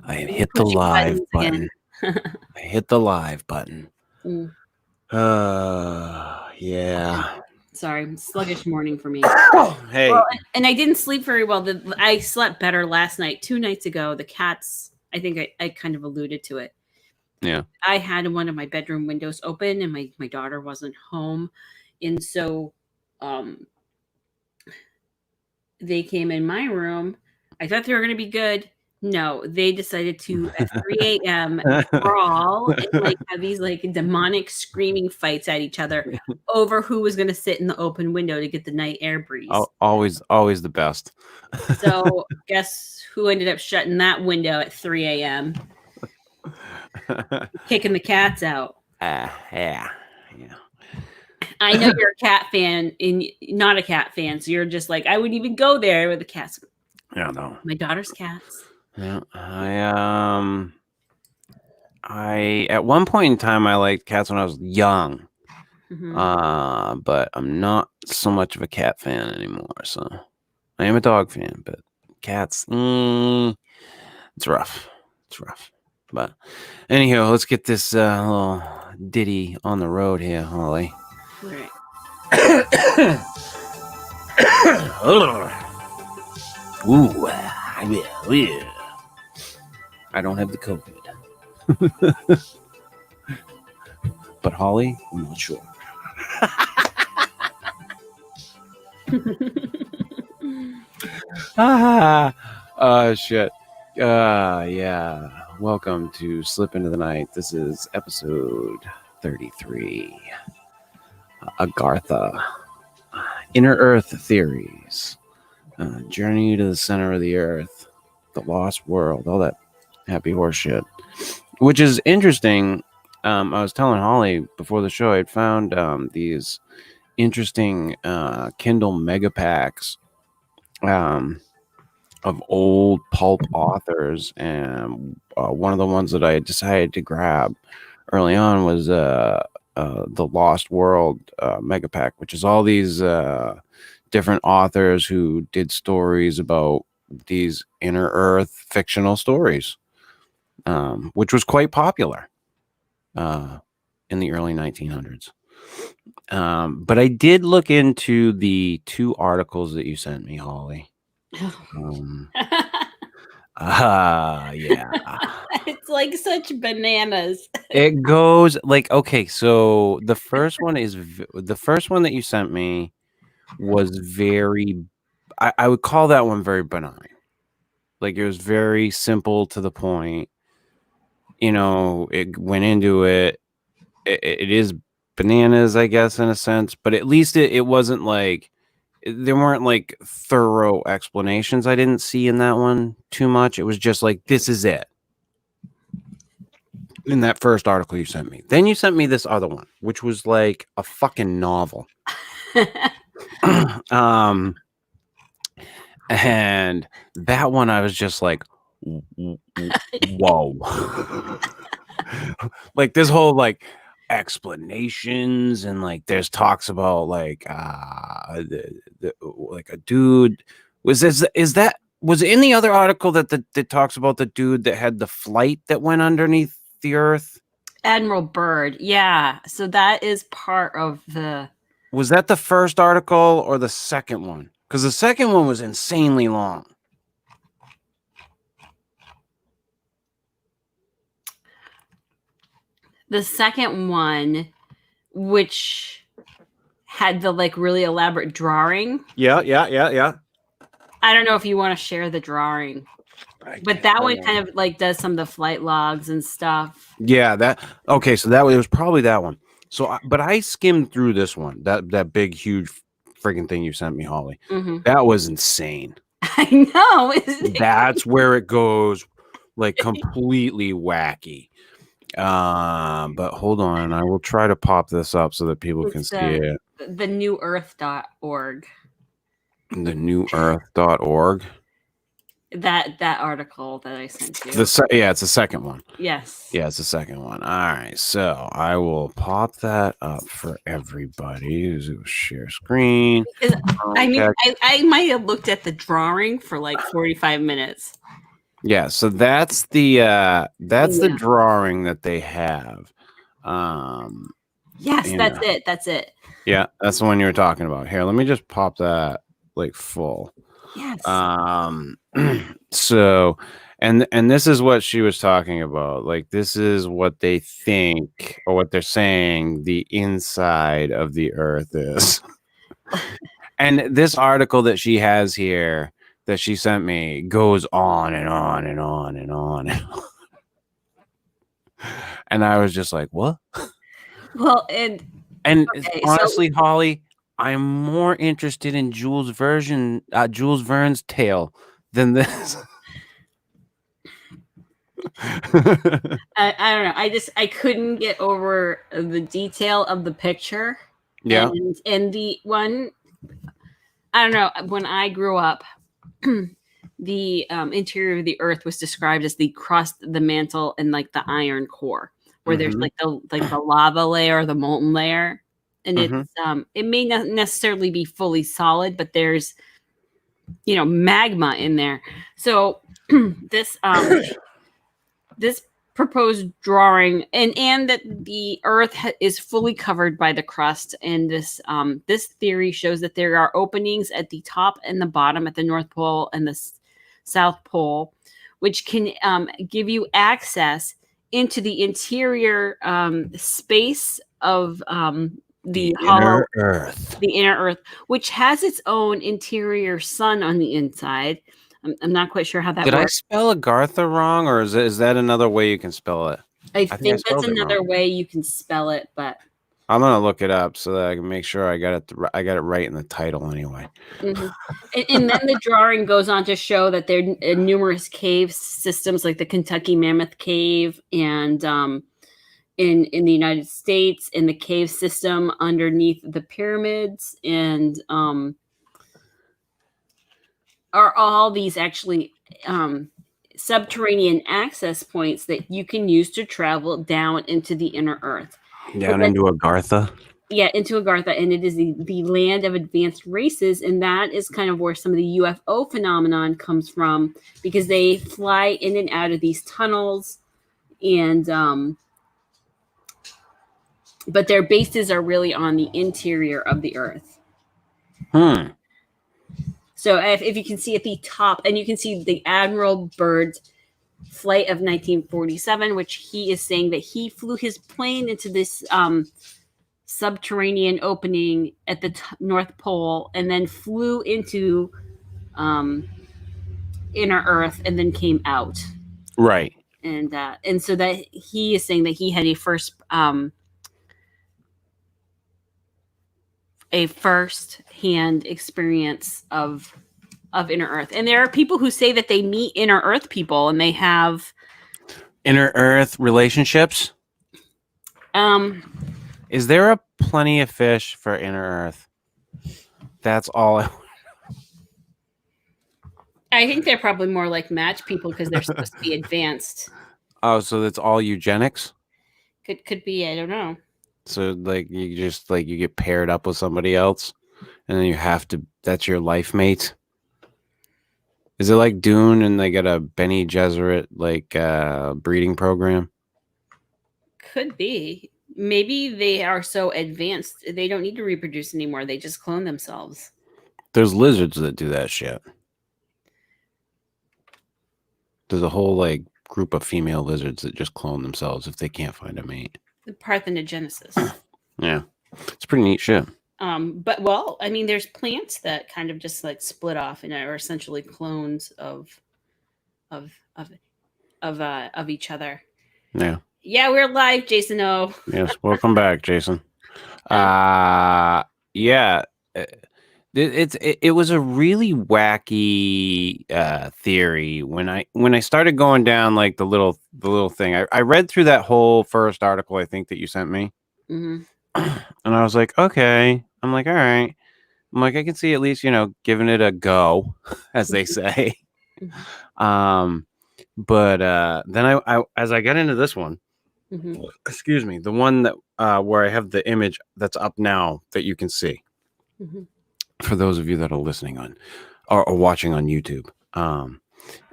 I hit the live button. I hit the live button. Yeah. Sorry, sluggish morning for me. Hey. Well, and I didn't sleep very well. I slept better last night. 2 nights ago, the cats, I think I kind of alluded to it. Yeah. I had one of my bedroom windows open and my daughter wasn't home. And so they came in my room. I thought they were going to be good. No, they decided to at 3 a.m. brawl and like have these like demonic screaming fights at each other over who was going to sit in the open window to get the night air breeze. Always the best. So guess who ended up shutting that window at 3 a.m.? Kicking the cats out. Yeah. I know you're a cat fan and not a cat fan, so you're just like, I wouldn't even go there with the cats. Yeah, no. My daughter's cats. Yeah, I at one point in time I liked cats when I was young. Mm-hmm. But I'm not so much of a cat fan anymore. So I am a dog fan, but cats, it's rough. But anyhow, let's get this little ditty on the road here, Holly. Right. Ooh, yeah. I don't have the COVID. But Holly, I'm not sure. Shit. Yeah. Welcome to Slip Into the Night. This is episode 33. Agartha. Inner Earth Theories. Journey to the Center of the Earth. The Lost World. All that happy horse shit. Which is interesting. I was telling Holly before the show, I'd found these interesting Kindle mega packs of old pulp authors, and one of the ones that I decided to grab early on was the Lost World mega pack, which is all these different authors who did stories about these inner Earth fictional stories, which was quite popular in the early 1900s. But I did look into the 2 articles that you sent me, Holly. Yeah. It's like such bananas. It goes like, okay, so the first one that you sent me was very, I would call that one very benign. Like, it was very simple to the point. You know, it went into it. It is bananas, I guess, in a sense, but at least it wasn't like, there weren't like thorough explanations. I didn't see in that one too much. It was just like, this is it. In that first article you sent me. Then you sent me this other one, which was like a fucking novel. And that one I was just like, whoa. Like, this whole like explanations, and like there's talks about like like a dude was it in the other article that talks about the dude that had the flight that went underneath the earth? Admiral Byrd. Yeah. So that is part of the... Was that the first article or the second one? Because the second one was insanely long. The second one, which had the like really elaborate drawing. Yeah. I don't know if you want to share the drawing, but that one kind of like does some of the flight logs and stuff. Yeah, okay. So it was probably that one. So, but I skimmed through this one, that big, huge friggin' thing you sent me, Holly. Mm-hmm. That was insane. I know. That's where it goes, like completely wacky. But hold on, I will try to pop this up so that people can see it. The newearth.org. The newearth.org. That article that I sent you. Yeah, it's the second one. Yes. Yeah, it's the second one. All right, so I will pop that up for everybody. Share screen. I mean, I might have looked at the drawing for like 45 minutes. Yeah, so that's the drawing that they have. Yes, you that's know. it. That's it. Yeah, that's the one you were talking about. Here, let me just pop that like full. Yes. So and this is what she was talking about. Like this is what they think or what they're saying the inside of the earth is. And this article that she has here that she sent me goes on and on and on and on. And I was just like, what? Well, and okay, honestly, Holly, I'm more interested in Jules Verne's tale than this. I don't know. I couldn't get over the detail of the picture. Yeah. And the one, I don't know. When I grew up, the interior of the Earth was described as the crust, the mantle, and like the iron core, where there's like the lava layer, the molten layer, and it's it may not necessarily be fully solid, but there's magma in there. So this this proposed drawing and that the earth is fully covered by the crust, and this theory shows that there are openings at the top and the bottom at the North Pole and the South Pole, which can give you access into the interior space of the hollow Earth. the inner earth, which has its own interior sun on the inside. I'm not quite sure how that Did works. I spell Agartha wrong, or is that another way you can spell it? I think that's spelled it another wrong. way you can spell it, but I'm gonna look it up so that I can make sure I got it right in the title anyway. and then the drawing goes on to show that there are numerous cave systems like the Kentucky Mammoth Cave and in the United States, in the cave system underneath the pyramids, and are all these actually subterranean access points that you can use to travel down into the inner earth. Down into Agartha? Yeah, into Agartha, and it is the land of advanced races, and that is kind of where some of the UFO phenomenon comes from, because they fly in and out of these tunnels, and but their bases are really on the interior of the earth. So if you can see at the top, and you can see the Admiral Byrd's flight of 1947, which he is saying that he flew his plane into this subterranean opening at the North Pole, and then flew into inner Earth, and then came out. Right. And so that he is saying that he had a first-hand experience of inner Earth. And there are people who say that they meet inner Earth people, and they have inner Earth relationships. Is there a plenty of fish for inner Earth? That's all. I think they're probably more like match people because they're supposed to be advanced. Oh, so that's all eugenics? Could be. I don't know. So like you just like you get paired up with somebody else, and then you have to. That's your life mate. Is it like Dune and they got a Bene Gesserit like breeding program? Could be. Maybe they are so advanced they don't need to reproduce anymore. They just clone themselves. There's lizards that do that shit. There's a whole like group of female lizards that just clone themselves if they can't find a mate. The parthenogenesis. Yeah, it's pretty neat shit. But well, I mean, there's plants that kind of just like split off and are essentially clones of each other. Yeah. Yeah, we're live, Jason O. Yes, welcome back, Jason. Yeah. It was a really wacky theory when I started going down like the little thing. I read through that whole first article I think that you sent me, and I was like, okay. I'm like, all right. I'm like, I can see at least giving it a go, as they say. But then I as I got into this one, excuse me, the one that where I have the image that's up now that you can see. For those of you that are listening on or watching on YouTube,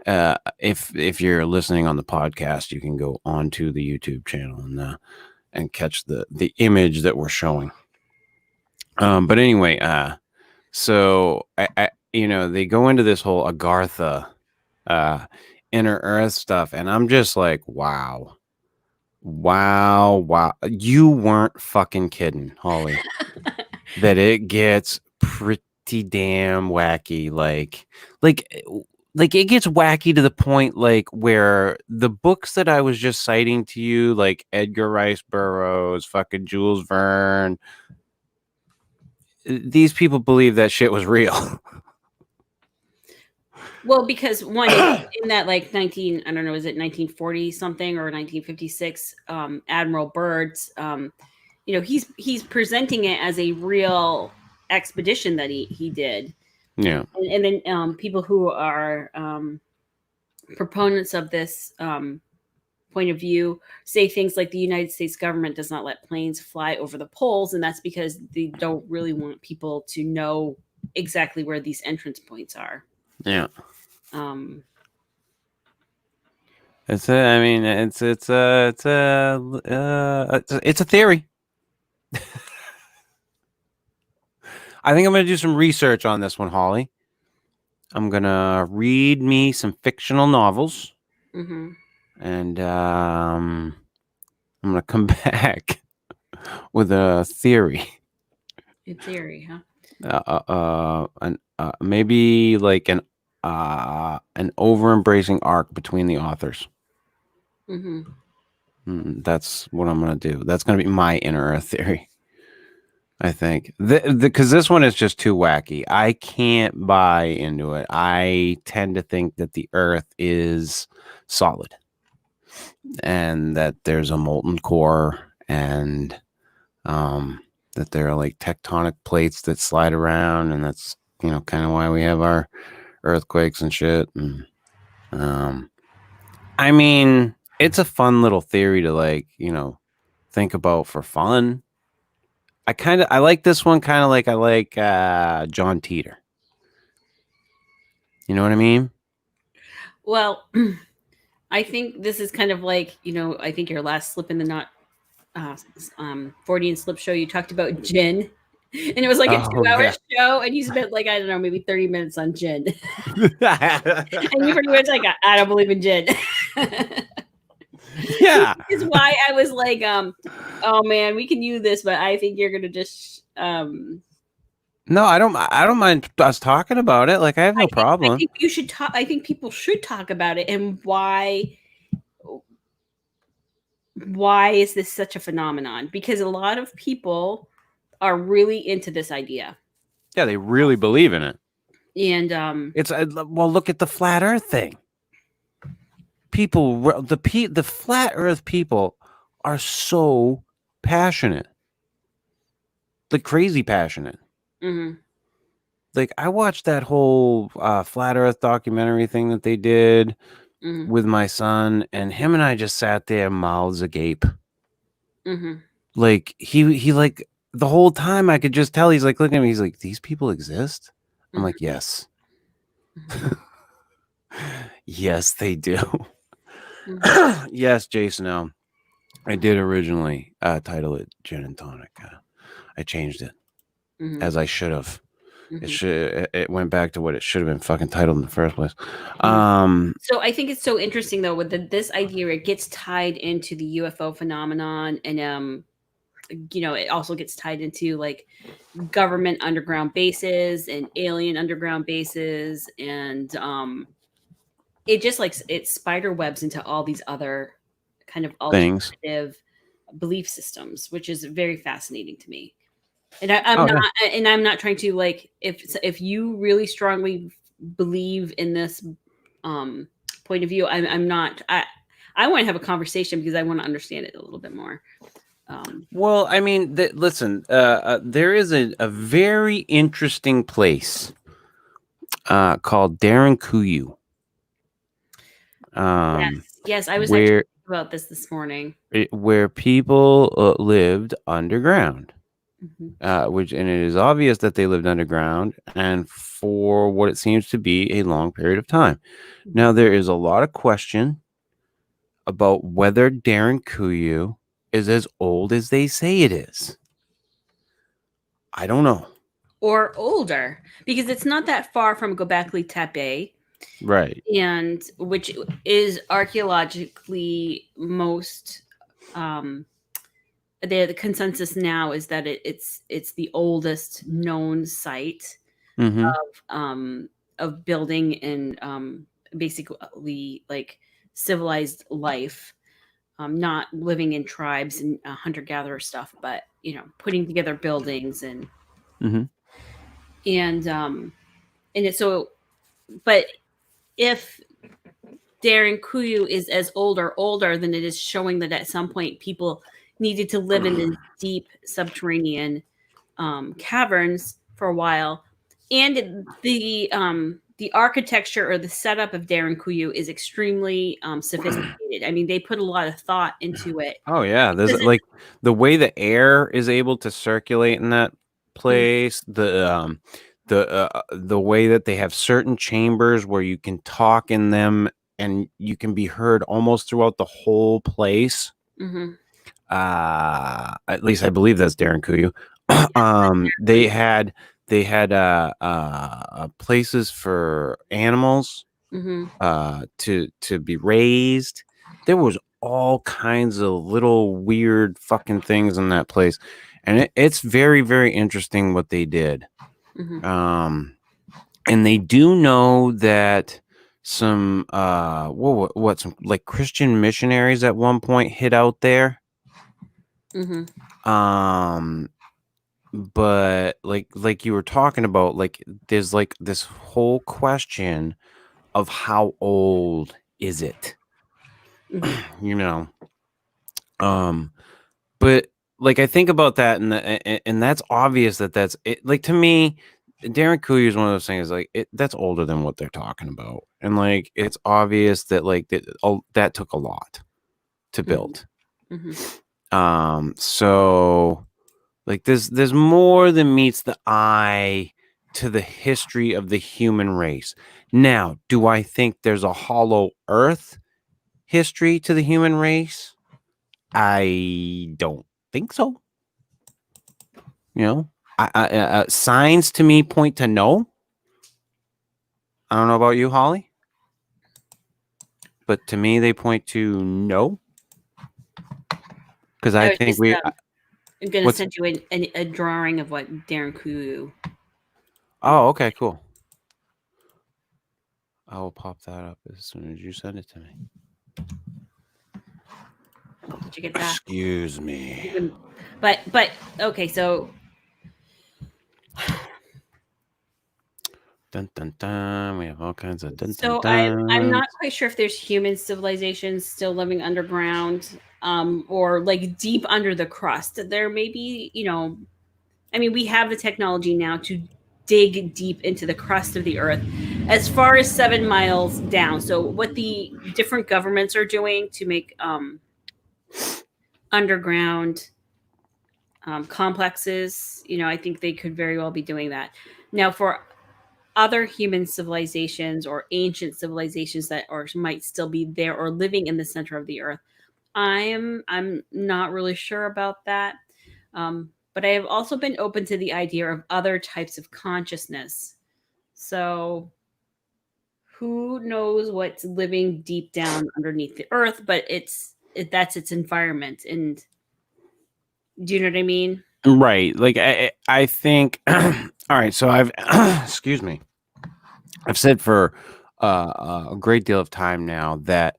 if you're listening on the podcast, you can go onto the YouTube channel and catch the image that we're showing. But anyway, so I they go into this whole Agartha inner earth stuff, and I'm just like, wow. You weren't fucking kidding, Holly. That it gets pretty damn wacky. Like it gets wacky to the point like where the books that I was just citing to you, like Edgar Rice Burroughs, fucking Jules Verne, these people believe that shit was real. Well, because one in that like 19, I don't know, is it 1940 something or 1956? Admiral Byrd's, he's presenting it as a real expedition that he did. Yeah. And then people who are proponents of this point of view say things like the United States government does not let planes fly over the poles, and that's because they don't really want people to know exactly where these entrance points are. Yeah. It's a theory. I think I'm going to do some research on this one, Holly. I'm going to read me some fictional novels. Mm-hmm. And I'm going to come back with a theory. A theory, huh? Maybe like an over-embracing arc between the authors. Mm-hmm. That's what I'm going to do. That's going to be my inner earth theory. I think because this one is just too wacky. I can't buy into it. I tend to think that the earth is solid and that there's a molten core and that there are like tectonic plates that slide around, and that's kind of why we have our earthquakes and shit. And I mean, it's a fun little theory to think about for fun. I like this one kind of like I like John Teeter. You know what I mean? Well, I think this is kind of like, I think your last slip in the knot Freudian slip show, you talked about gin. And it was like a 2-hour show, and you spent like, I don't know, maybe 30 minutes on gin. And you pretty much like, I don't believe in gin. Yeah. Is why I was like, oh man, we can use this, but I think you're gonna just No, I don't mind us talking about it. Like, I have no problem. I think you should talk. I think people should talk about it, and why is this such a phenomenon? Because a lot of people are really into this idea. Yeah, they really believe in it. And it's well, look at the flat Earth thing. People, the flat Earth people are so passionate, like crazy passionate. Mm-hmm. Like, I watched that whole flat Earth documentary thing that they did with my son, and him and I just sat there, mouths agape. Mm-hmm. Like he like the whole time I could just tell he's like looking at me. He's like, these people exist. I'm like, yes. Yes, they do. Yes, Jason. I did originally title it Gin and Tonic. I changed it as I should have. It went back to what it should have been fucking titled in the first place. So I think it's so interesting though with this idea. It gets tied into the UFO phenomenon, and it also gets tied into like government underground bases and alien underground bases, and it just like it spider webs into all these other kind of alternative belief systems, which is very fascinating to me. And I'm not trying to like, if you really strongly believe in this point of view, I'm not. I want to have a conversation because I want to understand it a little bit more. Well, I mean, listen, there is a very interesting place called Darankuyu. Yes, I was actually thinking about this morning. Where people lived underground. and it is obvious that they lived underground and for what it seems to be a long period of time. Now, there is a lot of question about whether Darren Kuyu is as old as they say it is. I don't know. Or older, because it's not that far from Göbekli Tepe, Right. and which is archaeologically most the consensus now is that it's the oldest known site Mm-hmm. of building and basically like civilized life, not living in tribes and hunter-gatherer stuff, but putting together buildings Mm-hmm. and it's so. But if Darren Kuyu is as older, then it is showing that at some point people needed to live in the deep subterranean caverns for a while, and the architecture or the setup of Darren Kuyu is extremely sophisticated. I mean, they put a lot of thought into it. Oh yeah, there's Because like the way the air is able to circulate in that place, the way that they have certain chambers where you can talk in them and you can be heard almost throughout the whole place. Mhm. At least I believe that's Darren Kuyu. They had places for animals Mhm. to be raised. There was all kinds of little weird fucking things in that place, and it's very, very interesting what they did. Mhm. And they do know that some some like Christian missionaries at one point hid out there. Mhm. But like you were talking about, like there's like this whole question of how old is it? Mhm. You know. But like I think about that, and that's obvious that's it. Like to me, Darren Kuyu is one of those things like that's older than what they're talking about, and like it's obvious that like that took a lot to Mhm. build. Mhm. So like there's more than meets the eye to the history of the human race. Now, do I think there's a hollow earth history to the human race? I don't think so. You know, signs to me point to no. I don't know about you, Holly, but to me they point to no. Because I I was think just we I'm gonna what's send you a drawing of what Darren Kuyu. oh okay cool. I will pop that up as soon as you send it to me. Did you get that? Excuse me. But okay, so Dun dun dun. We have all kinds of dun dun so I'm dun. not quite sure if there's human civilizations still living underground, or like deep under the crust. There may be, I mean, we have the technology now to dig deep into the crust of the earth as far as 7 miles down. So what the different governments are doing to make underground complexes, I think they could very well be doing that. Now, for other human civilizations or ancient civilizations that or might still be there or living in the center of the earth, I'm not really sure about that. But I have also been open to the idea of other types of consciousness. So who knows what's living deep down underneath the earth? But that's its environment. And do you know what I mean? Right. Like I think all right, so I've excuse me. I've said for a great deal of time now that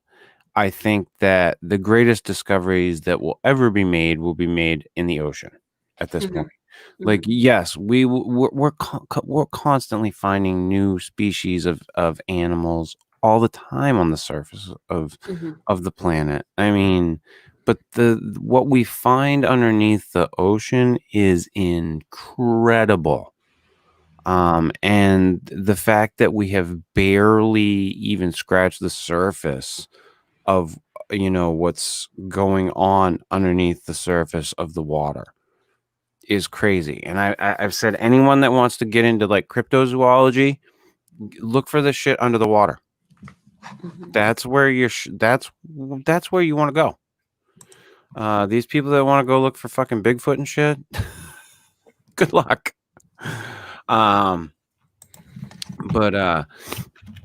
I think that the greatest discoveries that will be made in the ocean at this Hmm. point. Hmm. Like, yes, we're constantly finding new species of animals all the time on the surface Hmm. of the planet. I mean, but the what we find underneath the ocean is incredible. And the fact that we have barely even scratched the surface of what's going on underneath the surface of the water is crazy. And I've said anyone that wants to get into like cryptozoology, look for this shit under the water. That's where that's where you want to go. These people that want to go look for fucking Bigfoot and shit, good luck. But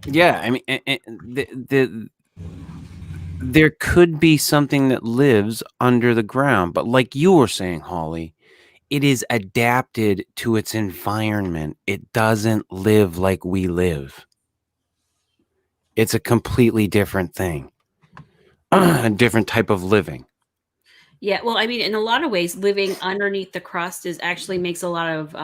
yeah, I mean, there could be something that lives under the ground, but like you were saying, Holly, it is adapted to its environment. It doesn't live like we live. It's a completely different thing, a different type of living. Yeah, well, I mean, in a lot of ways, living underneath the crust actually makes a lot of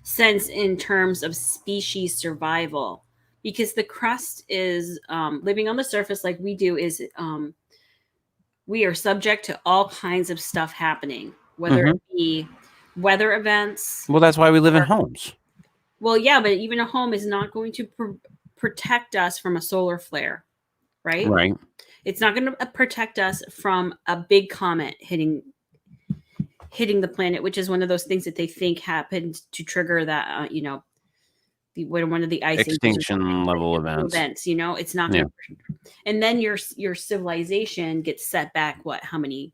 sense in terms of species survival, because the crust is living on the surface like we do is we are subject to all kinds of stuff happening, whether it be weather events. Well, that's why we live in homes. Well, yeah, but even a home is not going to protect us from a solar flare, right? Right. It's not going to protect us from a big comet hitting the planet, which is one of those things that they think happened to trigger that, when one of the ice extinction level events. It's not going to, and then your civilization gets set back. How many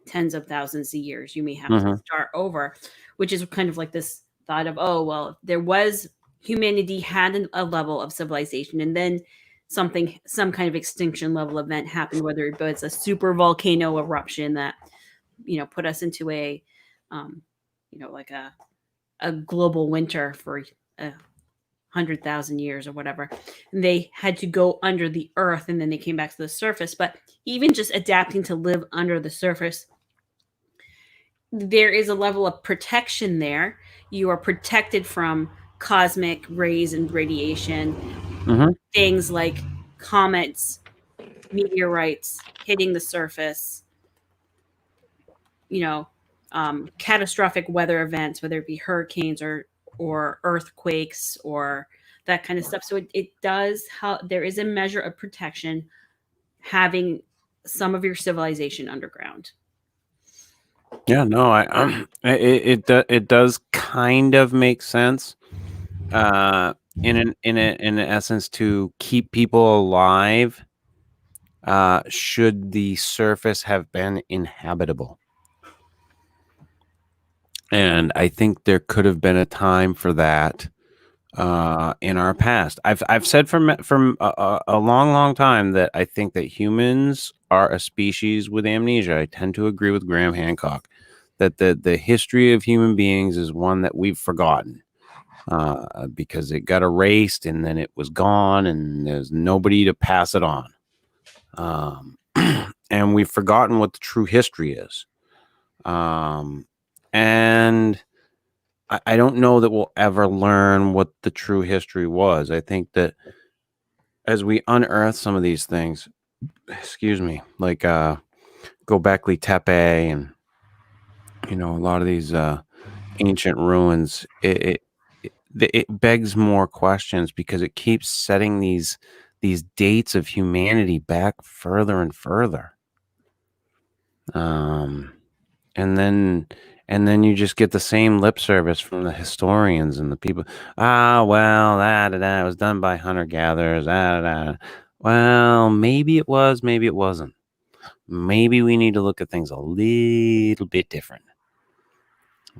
tens of thousands of years? You may have to start over, which is kind of like this thought of, oh, well, there was humanity had a level of civilization, and then some kind of extinction level event happened, whether it was a super volcano eruption that put us into a like a global winter for 100,000 years or whatever, and they had to go under the earth, and then they came back to the surface. But even just adapting to live under the surface, there is a level of protection there. You are protected from cosmic rays and radiation, things like comets, meteorites hitting the surface, catastrophic weather events, whether it be hurricanes or earthquakes or that kind of stuff. So it does there is a measure of protection having some of your civilization underground. Yeah, no, it does kind of make sense, in an essence, to keep people alive, should the surface have been inhabitable. And I think there could have been a time for that, in our past. I've said from a long time that I think that humans are a species with amnesia. I tend to agree with Graham Hancock that the history of human beings is one that we've forgotten, because it got erased and then it was gone and there's nobody to pass it on. And we've forgotten what the true history is. And I don't know that we'll ever learn what the true history was. I think that as we unearth some of these things, like Göbekli Tepe and a lot of these ancient ruins, it begs more questions, because it keeps setting these dates of humanity back further and further. And then you just get the same lip service from the historians and the people. Well, it was done by hunter-gatherers. Well, maybe it was, maybe it wasn't. Maybe we need to look at things a little bit different.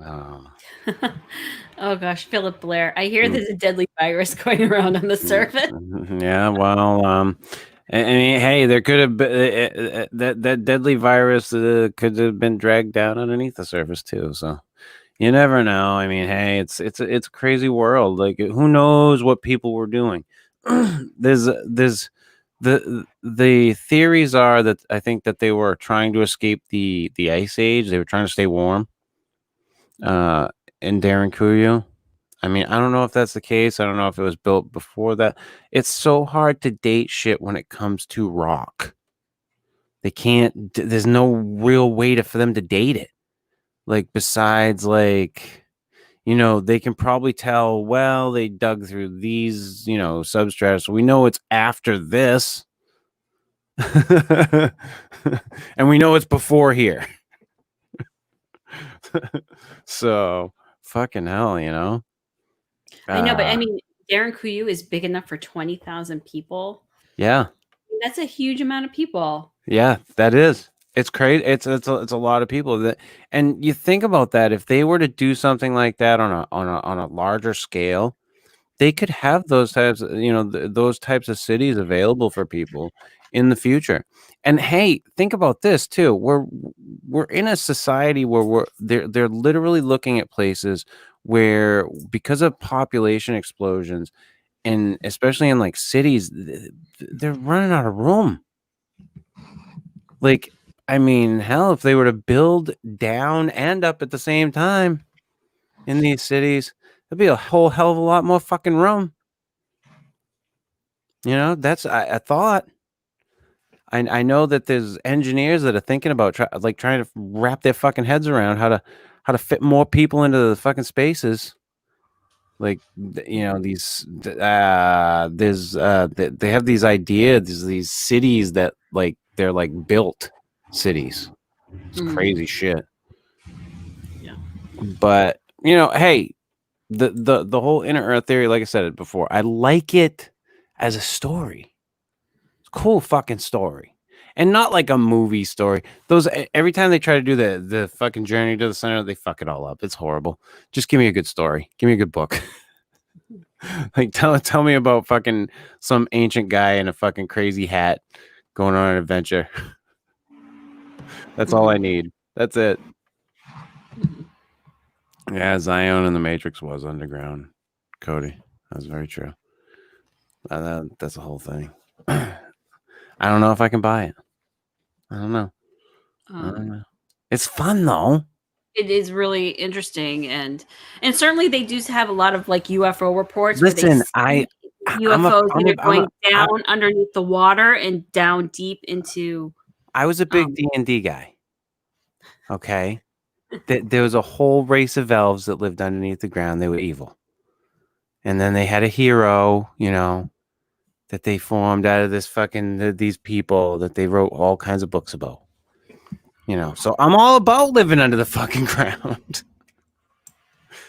Oh gosh, Philip Blair. I hear there's a deadly virus going around on the surface. Yeah, well, I mean, hey, there could have been that deadly virus could have been dragged down underneath the surface too. So you never know. I mean, hey, it's a crazy world. Like, who knows what people were doing? There's the theories are that I think that they were trying to escape the ice age. They were trying to stay warm. In Derinkuyu. I mean, I don't know if that's the case. I don't know if it was built before that. It's so hard to date shit when it comes to rock. They can't. There's no real way for them to date it. Like, besides, like, they can probably tell, well, they dug through these, substrata, so we know it's after this. And we know it's before here. So fucking hell, you know. I know, but I Uh, mean, Darren Kuyu is big enough for 20,000 people. yeah, That's a huge amount of people. yeah, that is. It's crazy. It's a lot of people that, and you think about that. If they were to do something like that on a larger scale, they could have those types of, those types of cities available for people in the future. And hey, think about this too. We're in a society where they're literally looking at places where, because of population explosions, and especially in like cities, they're running out of room. Like, I mean, hell, if they were to build down and up at the same time in these cities, there'd be a whole hell of a lot more fucking room. That's a thought. I know that there's engineers that are thinking about trying to wrap their fucking heads around how to fit more people into the fucking spaces. Like, these they have these ideas, these cities that, like, they're like built cities. It's crazy shit. Yeah. But hey, the whole inner Earth theory, like I said it before, I like it as a story. Cool fucking story, and not like a movie story. Those, every time they try to do the fucking journey to the center, they fuck it all up. It's horrible. Just give me a good story. Give me a good book. Like, tell me about fucking some ancient guy in a fucking crazy hat going on an adventure. That's all I need. That's it. Yeah, Zion and the Matrix was underground. Cody, that's very true. That's the whole thing. I don't know if I can buy it. I don't know. It's fun though. It is really interesting, and certainly they do have a lot of like UFO reports where they Listen, see I'm a UFOs I'm either a I'm a going down underneath the water and down deep into. I was a big D&D guy. Okay, there was a whole race of elves that lived underneath the ground. They were evil, and then they had a hero, that they formed out of this fucking these people that they wrote all kinds of books about. So I'm all about living under the fucking ground,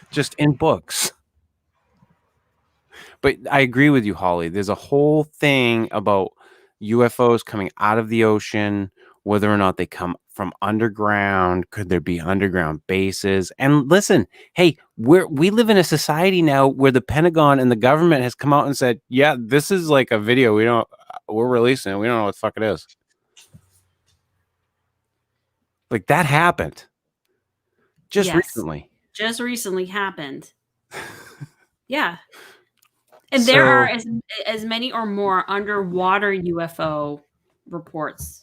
just in books. But I agree with you, Holly. There's a whole thing about UFOs coming out of the ocean, whether or not they come from underground. Could there be underground bases? And listen, hey, we live in a society now where the Pentagon and the government has come out and said, yeah, this is like a video we're releasing it. We don't know what the fuck it is. Like, that happened just recently. Just recently happened. Yeah. And there are as many or more underwater UFO reports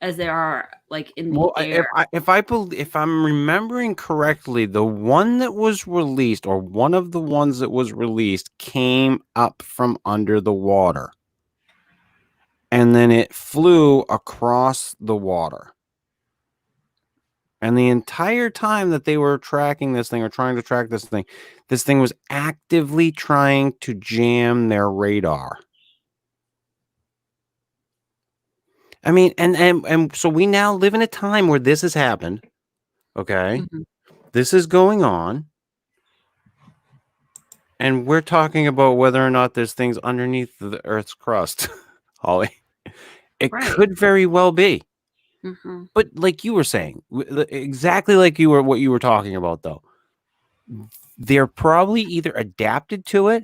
as there are like in the air. If I'm remembering correctly, the one that was released, or one of the ones that was released, came up from under the water, and then it flew across the water. And the entire time that they were tracking this thing, or trying to track this thing was actively trying to jam their radar. I mean, and so we now live in a time where this has happened. Okay. This is going on. And we're talking about whether or not there's things underneath the Earth's crust, Holly. It could very well be. But like you were saying, exactly like what you were talking about, though, they're probably either adapted to it.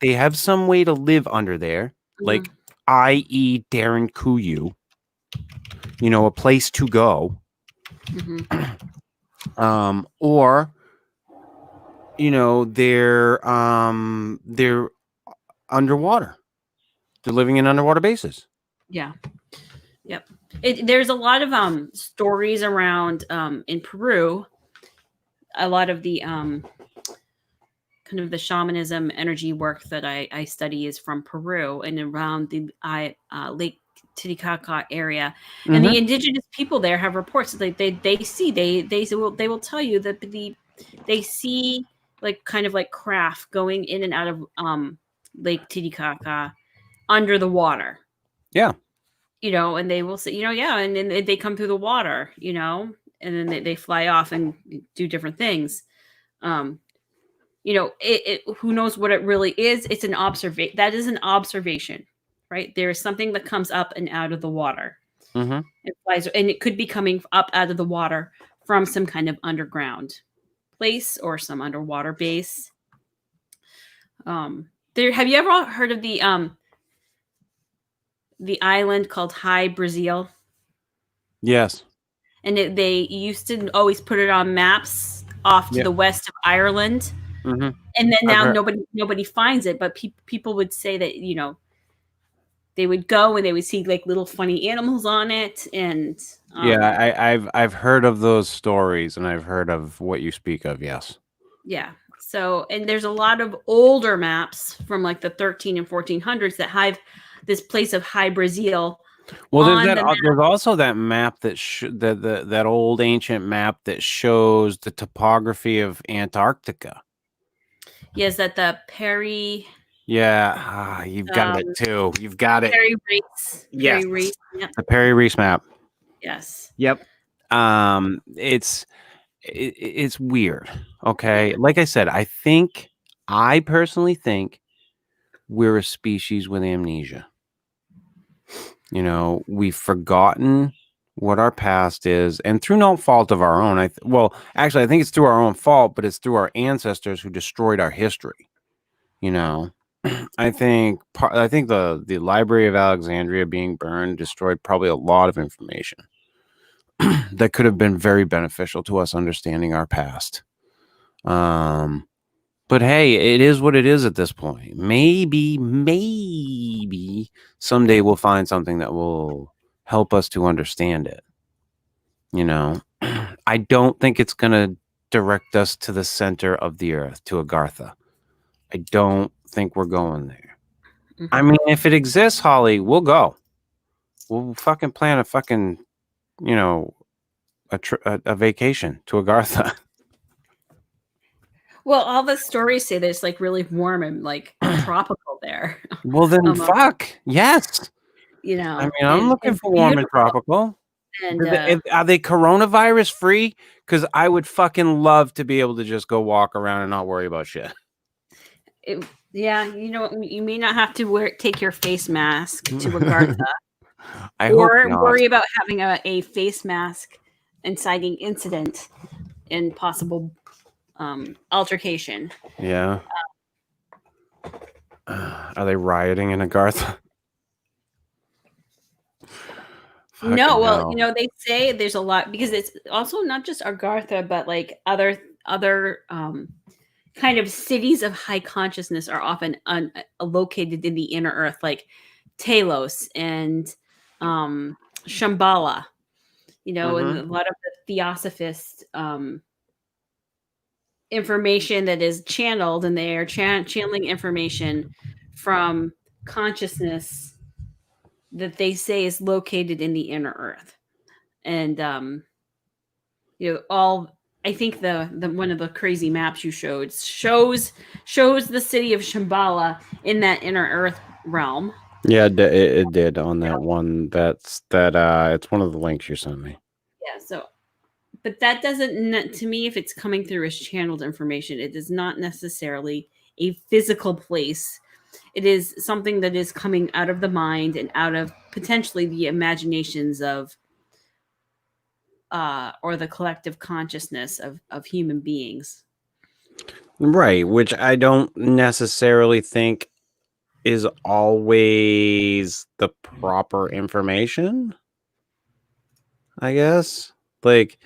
They have some way to live under there, like, i.e. Darren Kuyu, a place to go. Or they're underwater. They're living in underwater bases. Yeah. Yep. There's a lot of stories around in Peru. A lot of the kind of the shamanism energy work that I study is from Peru and around the Lake Titicaca area, and the indigenous people there have reports that they will tell you that they see like kind of like craft going in and out of Lake Titicaca under the water. Yeah. And they will say, and then they come through the water, and then they fly off and do different things. Who knows what it really is? It's an observation. That is an observation, right? There is something that comes up and out of the water. Mm-hmm. It flies, and it could be coming up out of the water from some kind of underground place or some underwater base. Have you ever heard of the island called High Brazil? Yes. And they used to always put it on maps off to the west of Ireland. Mm-hmm. And then now nobody finds it, but people would say that, they would go and they would see like little funny animals on it. And I've heard of those stories, and I've heard of what you speak of. Yes. Yeah. So, and there's a lot of older maps from like the 13 and 1400s that have this place of High Brazil. Well, there's also that map that that old ancient map that shows the topography of Antarctica. Yes, that the Perry. Yeah, you've got it too. You've got it. Perry Reese. Yes. Perry Reese. Yep. The Perry Reese map. Yes. Yep. It's weird. Okay. Like I said, I personally think we're a species with amnesia. We've forgotten what our past is, and through no fault of our own. I think it's through our own fault, but it's through our ancestors who destroyed our history. I think the Library of Alexandria being burned destroyed probably a lot of information that could have been very beneficial to us understanding our past. But hey, it is what it is at this point. Maybe someday we'll find something that will help us to understand it. I don't think it's going to direct us to the center of the earth, to Agartha. I don't think we're going there. Mm-hmm. I mean, if it exists, Holly, we'll go. We'll fucking plan a fucking, a vacation to Agartha. Well, all the stories say that it's like really warm and like tropical there. Well, then fuck. Yes. I mean, I'm looking for warm and tropical. And are they coronavirus free? Because I would fucking love to be able to just go walk around and not worry about shit. You may not have to take your face mask to Agartha. Or worry about having a face mask inciting incident and possible altercation. Yeah. Are they rioting in Agartha? No, well, they say there's a lot, because it's also not just Agartha, but like other kind of cities of high consciousness are often located in the inner earth, like Talos and Shambhala, and a lot of the theosophist information that is channeled, and they are channeling information from consciousness that they say is located in the inner earth. And I think the one of the crazy maps you showed shows the city of Shambhala in that inner earth realm. Yeah, it did on that one. It's one of the links you sent me. Yeah, so but that doesn't, to me, if it's coming through as channeled information, it is not necessarily a physical place. It is something that is coming out of the mind and out of potentially the imaginations of or the collective consciousness of human beings. Right, which I don't necessarily think is always the proper information, I guess. Like,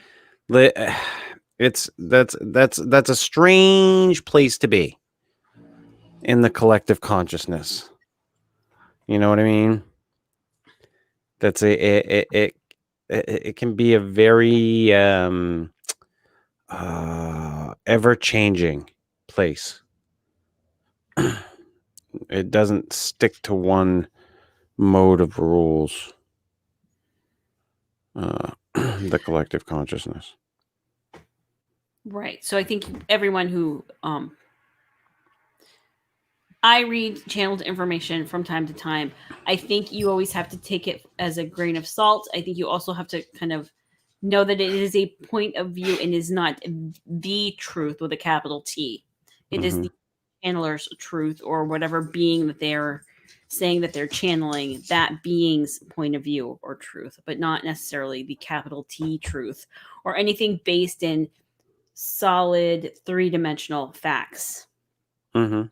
that's a strange place to be in the collective consciousness. You know what I mean? That's it can be a very ever-changing place. It doesn't stick to one mode of rules. The collective consciousness. Right. So I think everyone who I read channeled information from time to time, I think you always have to take it as a grain of salt. I think you also have to kind of know that it is a point of view and is not the truth with a capital T. It is the channeler's truth, or whatever being that they're saying that they're channeling, that being's point of view or truth, but not necessarily the capital T truth or anything based in solid three-dimensional facts. But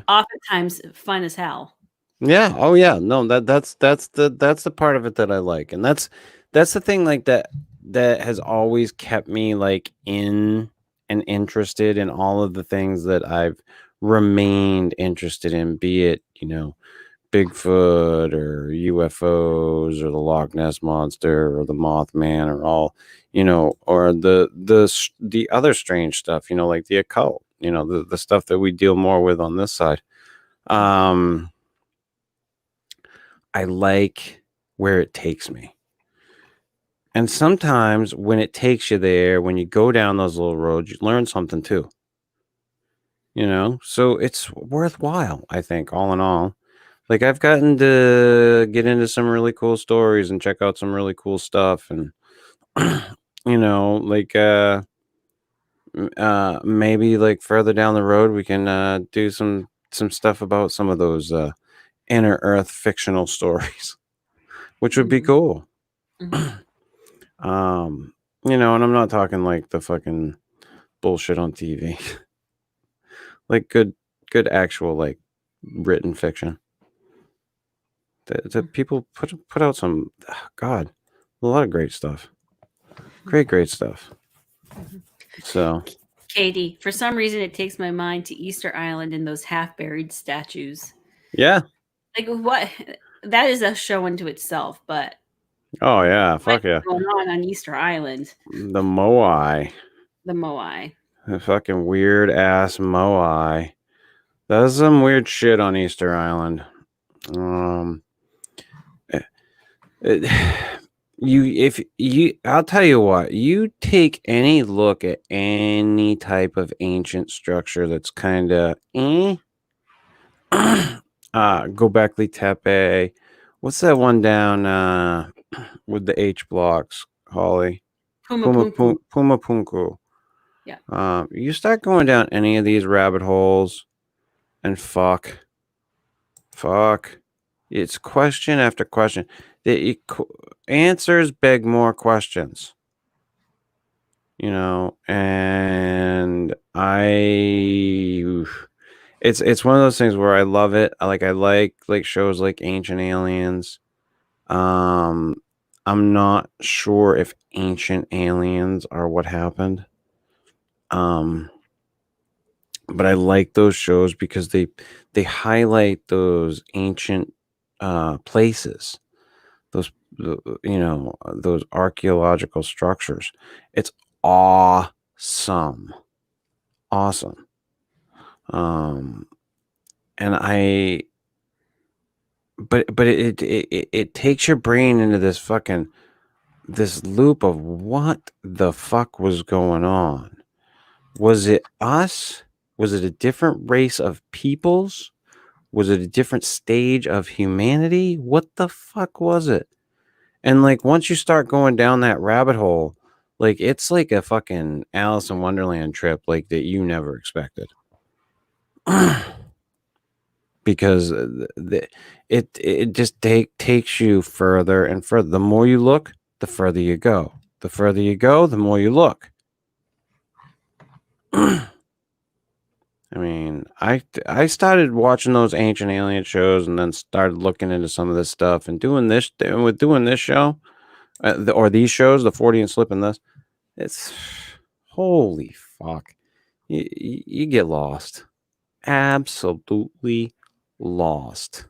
oftentimes fun as hell. Yeah. Oh yeah. No, that's the part of it that I like. And that's the thing like that has always kept me like in and interested in all of the things that I've remained interested in, be it, Bigfoot or UFOs or the Loch Ness monster or the Mothman or all, or the other strange stuff, like the occult, the stuff that we deal more with on this side. I like where it takes me. And sometimes when it takes you there, when you go down those little roads, you learn something too. So it's worthwhile, I think, all in all. Like I've gotten to get into some really cool stories and check out some really cool stuff. And, like, maybe like further down the road, we can do some stuff about some of those inner earth fictional stories, which would be cool. And I'm not talking like the fucking bullshit on TV. Like good actual like written fiction. The people put out some a lot of great stuff. Great stuff. So, Katie, for some reason it takes my mind to Easter Island and those half-buried statues. Yeah. Like what? That is a show unto itself, but oh yeah, fuck yeah. What's going on Easter Island? The Moai. The fucking weird ass Moai. That's some weird shit on Easter Island. I'll tell you what, you take any look at any type of ancient structure that's kind of Gobekli Tepe. What's that one down with the H blocks, Holly? Pumapunku. Yeah. You start going down any of these rabbit holes and fuck. It's question after question. The answers beg more questions. And it's one of those things where I love it. I like shows like Ancient Aliens. I'm not sure if Ancient Aliens are what happened. But I like those shows because they highlight those ancient places, those those archaeological structures. It's awesome. And it takes your brain into this loop of what the fuck was going on. Was it us? Was it a different race of peoples? Was it a different stage of humanity? What the fuck was it? And like once you start going down that rabbit hole, like it's like a fucking Alice in Wonderland trip, like that you never expected. Because it just takes you further and further. The more you look, the further you go. The further you go, the more you look. I mean, I started watching those Ancient Alien shows and then started looking into some of this stuff and doing this show or these shows, the 40 and Slip and this. It's holy fuck. You get lost. Absolutely lost.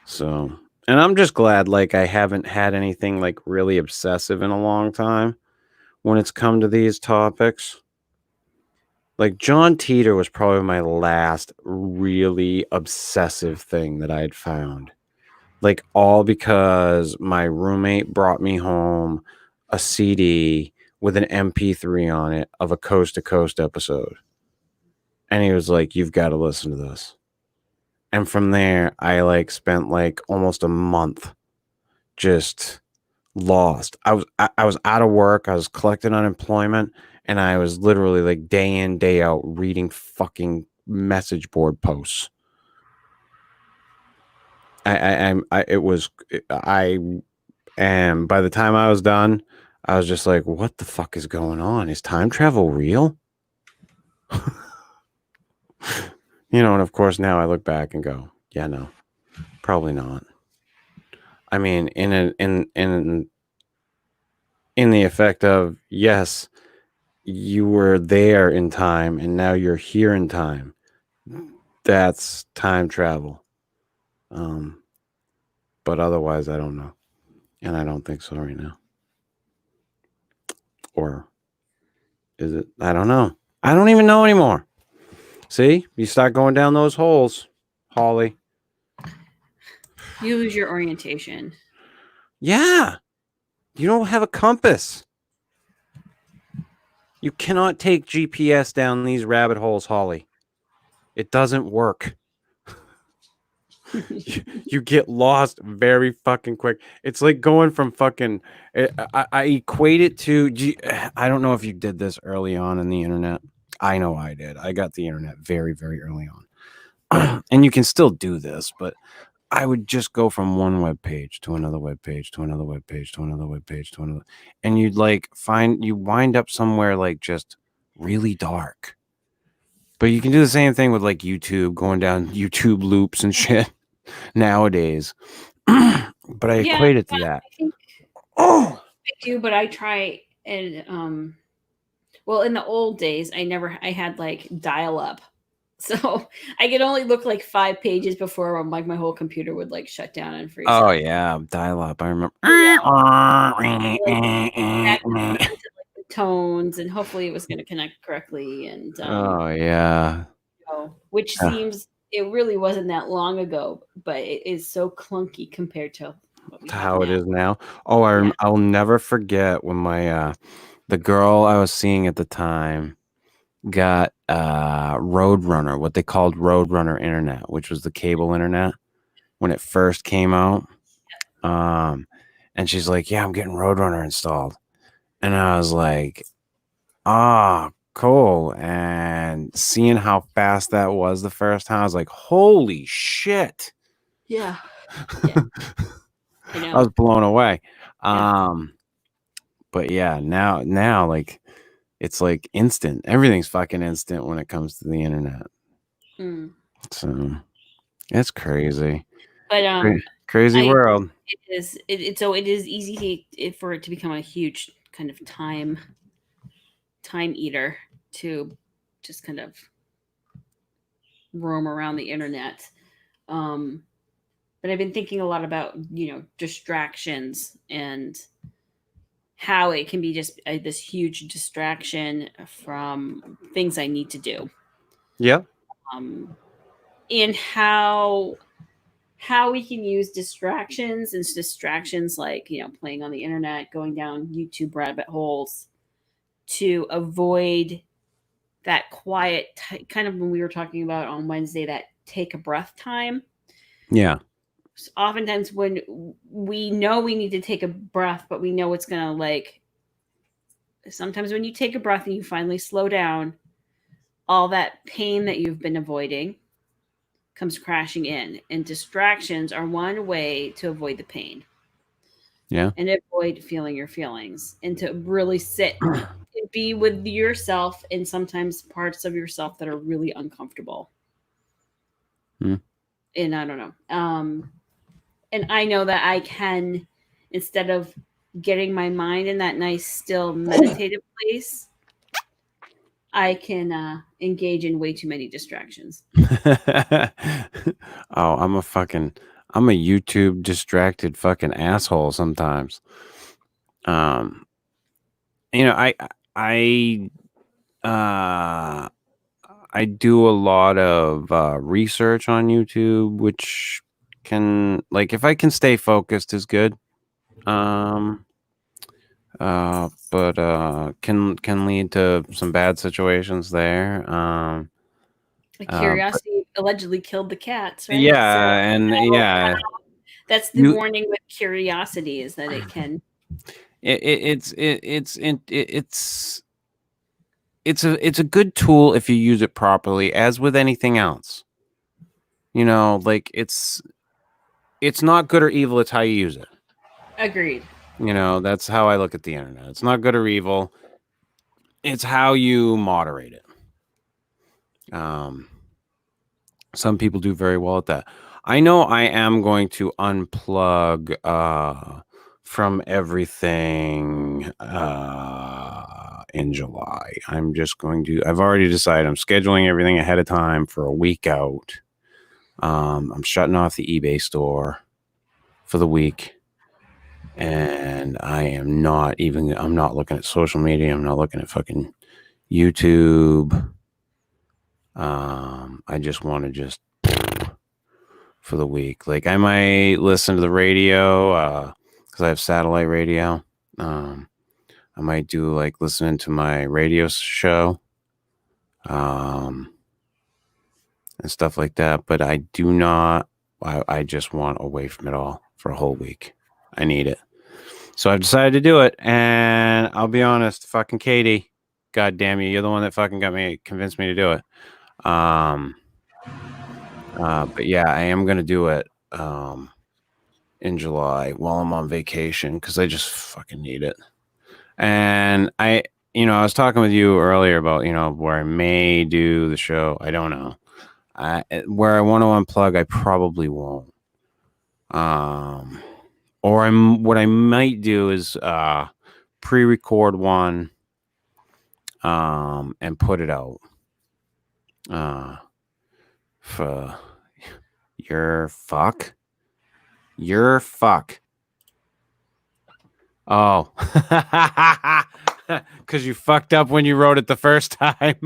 So, and I'm just glad like I haven't had anything like really obsessive in a long time when it's come to these topics. Like John Teeter was probably my last really obsessive thing that I had found. Like all because my roommate brought me home a CD with an MP3 on it of a Coast to Coast episode. And he was like, "You've got to listen to this." And from there, I like spent like almost a month just lost. I was out of work. I was collecting unemployment, and I was literally like day in, day out reading fucking message board posts. And by the time I was done, I was just like, what the fuck is going on? Is time travel real? And of course now I look back and go, yeah, no, probably not. I mean, in the effect of, yes, you were there in time and now you're here in time. That's time travel. But otherwise, I don't know. And I don't think so right now. Or is it? I don't know. I don't even know anymore. See, you start going down those holes, Holly. You lose your orientation. Yeah. You don't have a compass. You cannot take GPS down these rabbit holes, Holly. It doesn't work. You get lost very fucking quick. It's like going from fucking. I equate it to. I don't know if you did this early on in the internet. I know I did. I got the internet very, very early on. And you can still do this, but I would just go from one web page to another web page to another web page to another web page to another. And you'd like you wind up somewhere like just really dark. But you can do the same thing with like YouTube, going down YouTube loops and shit nowadays. But I equate it to that. I think Oh, I do, but I try and well, in the old days, I had like dial up. So I could only look like 5 pages before like my whole computer would like shut down and freeze oh up. yeah, dial up. I remember. Back into like the tones, and hopefully it was going to connect correctly. And Oh yeah. which seems it really wasn't that long ago, but it is so clunky compared to what we have How it now. is now. Oh, I'll never forget when my the girl I was seeing at the time got Roadrunner, what they called Roadrunner internet, which was the cable internet when it first came out. And she's like, yeah, I'm getting Roadrunner installed. And I was like, ah, cool. And seeing how fast that was the first time, I was like, holy shit. Yeah. I was blown away. Yeah. But yeah, now like it's like instant. Everything's fucking instant when it comes to the internet. So it's crazy. But crazy world. it is easy for it to become a huge kind of time eater to just kind of roam around the internet. But I've been thinking a lot about distractions and how it can be just this huge distraction from things I need to do. Yeah. And how we can use distractions like playing on the internet, going down YouTube rabbit holes to avoid that quiet kind of when we were talking about on Wednesday, that take a breath time. Yeah. Oftentimes when we know we need to take a breath, but we know it's going to sometimes when you take a breath and you finally slow down, all that pain that you've been avoiding comes crashing in, and distractions are one way to avoid the pain. Yeah. And avoid feeling your feelings, and to really sit and be with yourself, and sometimes parts of yourself that are really uncomfortable. And I don't know. And I know that I can, instead of getting my mind in that nice, still meditative place, I can engage in way too many distractions. Oh, I'm a YouTube distracted fucking asshole sometimes. I do a lot of research on YouTube, which can, like, if I can stay focused is good. But can lead to some bad situations there. A But curiosity allegedly killed the cats, right? So yeah, and yeah, that's the you warning with curiosity, is that it can. it's a good tool if you use it properly, as with anything else. You know, like it's not good or evil, it's how you use it. Agreed. You know, that's how I look at the internet. It's not good or evil, it's how you moderate it. Some people do very well at that. I know I am going to unplug from everything in July. I've already decided I'm scheduling everything ahead of time for a week out. I'm shutting off the eBay store for the week. And I'm not looking at social media. I'm not looking at fucking YouTube. I just want to for the week. Like I might listen to the radio because I have satellite radio. I might do like listening to my radio show and stuff like that. But I do not. I just want away from it all for a whole week. I need it. So I've decided to do it. And I'll be honest, fucking Katie, God damn you, you're the one that fucking convinced me to do it. But yeah, I am gonna do it in July while I'm on vacation because I just fucking need it. And I was talking with you earlier about where I may do the show. I don't know. Where I want to unplug, I probably won't. Or what I might do is pre-record one and put it out for your fuck. Oh, because you fucked up when you wrote it the first time.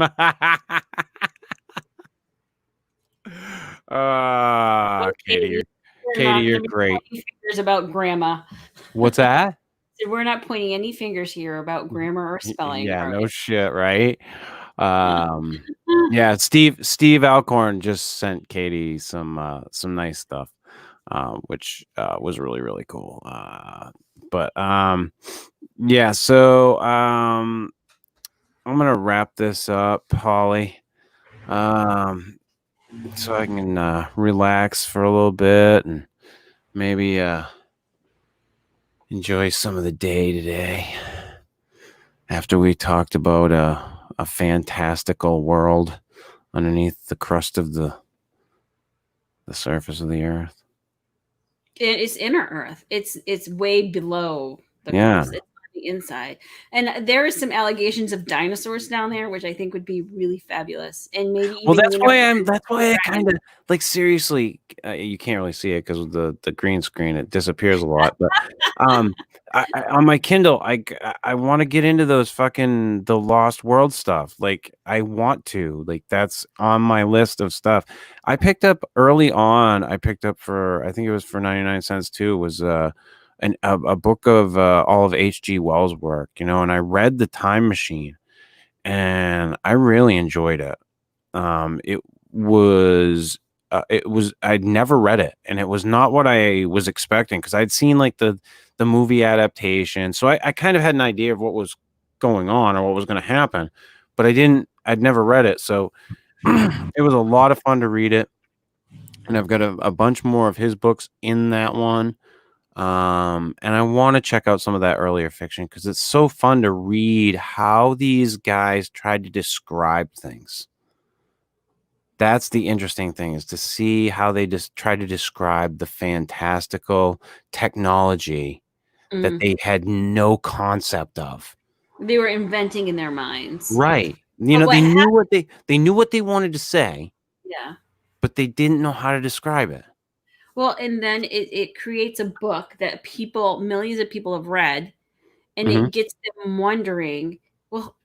Katie, you're great. Fingers about grammar. What's that? So we're not pointing any fingers here about grammar or spelling. Yeah, no shit, right? Yeah, Steve Alcorn just sent Katie some nice stuff, which was really, really cool. But yeah, so I'm gonna wrap this up, Holly. So I can relax for a little bit and maybe enjoy some of the day today. After we talked about a fantastical world underneath the crust of the surface of the earth. It's inner earth. It's way below the crust. It's on the inside. And there are some allegations of dinosaurs down there, which I think would be really fabulous. And maybe even, that's why I kind of like, seriously, you can't really see it because of the green screen. It disappears a lot. But on my Kindle, I want to get into those fucking the Lost World stuff. Like I want to, like that's on my list of stuff. I picked up early on. I think it was for 99 cents too. Was a book of all of H.G. Wells' work, and I read The Time Machine, and I really enjoyed it. It was I'd never read it, and it was not what I was expecting because I'd seen like the movie adaptation, so I kind of had an idea of what was going on or what was going to happen, but I'd never read it, so it was a lot of fun to read it. And I've got a bunch more of his books in that one. And I want to check out some of that earlier fiction because it's so fun to read how these guys tried to describe things. That's the interesting thing, is to see how they just try to describe the fantastical technology that they had no concept of. They were inventing in their minds. Right. They knew what they wanted to say. Yeah. But they didn't know how to describe it. Well, and then it creates a book that millions of people have read, and it gets them wondering, well,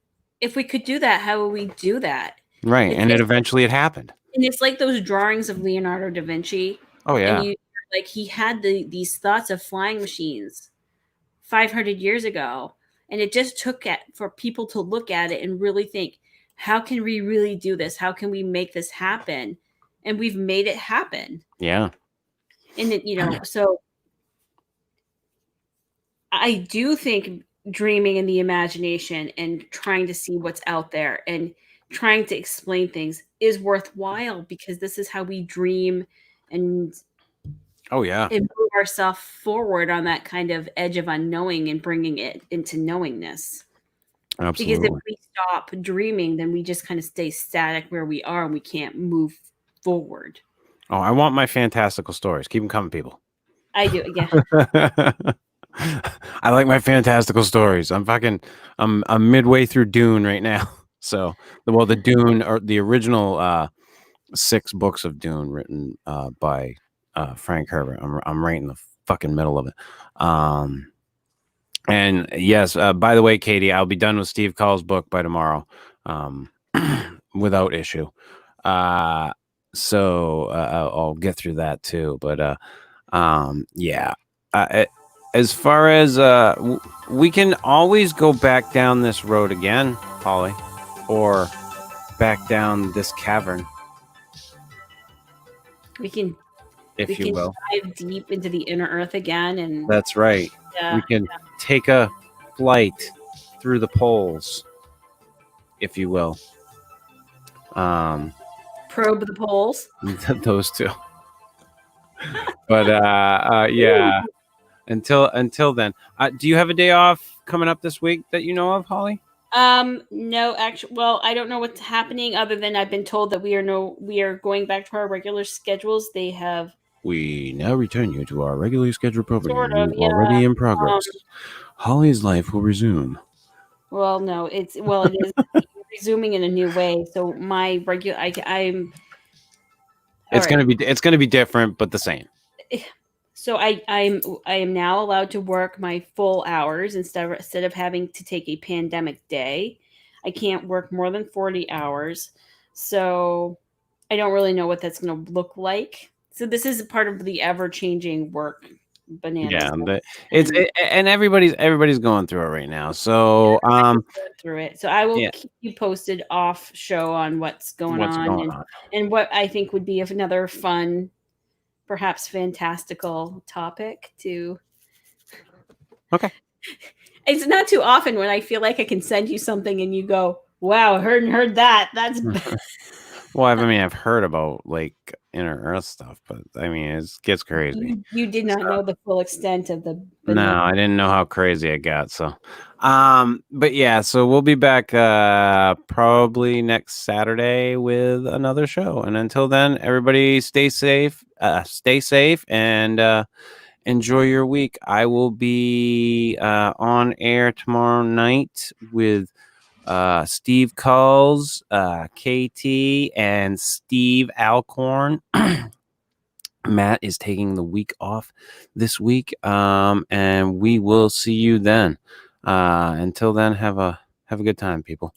if we could do that, how would we do that? Right. And eventually it happened. And it's like those drawings of Leonardo da Vinci. Oh, yeah. And he had these thoughts of flying machines 500 years ago. And it just took for people to look at it and really think, how can we really do this? How can we make this happen? And we've made it happen. Yeah. And it, so I do think dreaming in the imagination and trying to see what's out there and trying to explain things is worthwhile, because this is how we dream and Oh yeah. move ourselves forward on that kind of edge of unknowing and bringing it into knowingness. Because if Absolutely. we stop dreaming, then we just kind of stay static where we are and we can't move forward. Oh, I want my fantastical stories. Keep them coming, people. I do, yeah. I like my fantastical stories. I'm midway through Dune right now. So, the Dune, or the original 6 books of Dune written by Frank Herbert. I'm right in the fucking middle of it. And yes, by the way, Katie, I'll be done with Steve Call's book by tomorrow, without issue. So I'll get through that too. But yeah. As far as we can always go back down this road again, Holly, or back down this cavern, We can if you will. dive deep into the inner earth again, and That's right. yeah, We can take a flight through the poles, if you will. probe the poles. Those two. But yeah. Until then, do you have a day off coming up this week that you know of, Holly? No, actually, well, I don't know what's happening, other than I've been told that we are going back to our regular schedules. They have We now return you to our regularly scheduled program. Sort of, Already in progress. Holly's life will resume. Well, no, it is resuming in a new way. So my regular, I'm. It's gonna be different, but the same. So I am now allowed to work my full hours instead of having to take a pandemic day. I can't work more than 40 hours. So I don't really know what that's going to look like. So this is part of the ever-changing work bananas. Yeah, and everybody's going through it right now. So through it. So I will keep you posted off show on what's going on, and what I think would be another fun, perhaps fantastical topic to. Okay. It's not too often when I feel like I can send you something and you go, "Wow, heard that." That's. Well, I mean, I've heard about like inner Earth stuff, but I mean, it gets crazy. You did not know the full extent of the. No, I didn't know how crazy it got. So, but yeah, so we'll be back probably next Saturday with another show. And until then, everybody stay safe, and enjoy your week. I will be on air tomorrow night with Steve Culls, KT, and Steve Alcorn. Matt is taking the week off this week, and we will see you then. Until then, have a good time, people.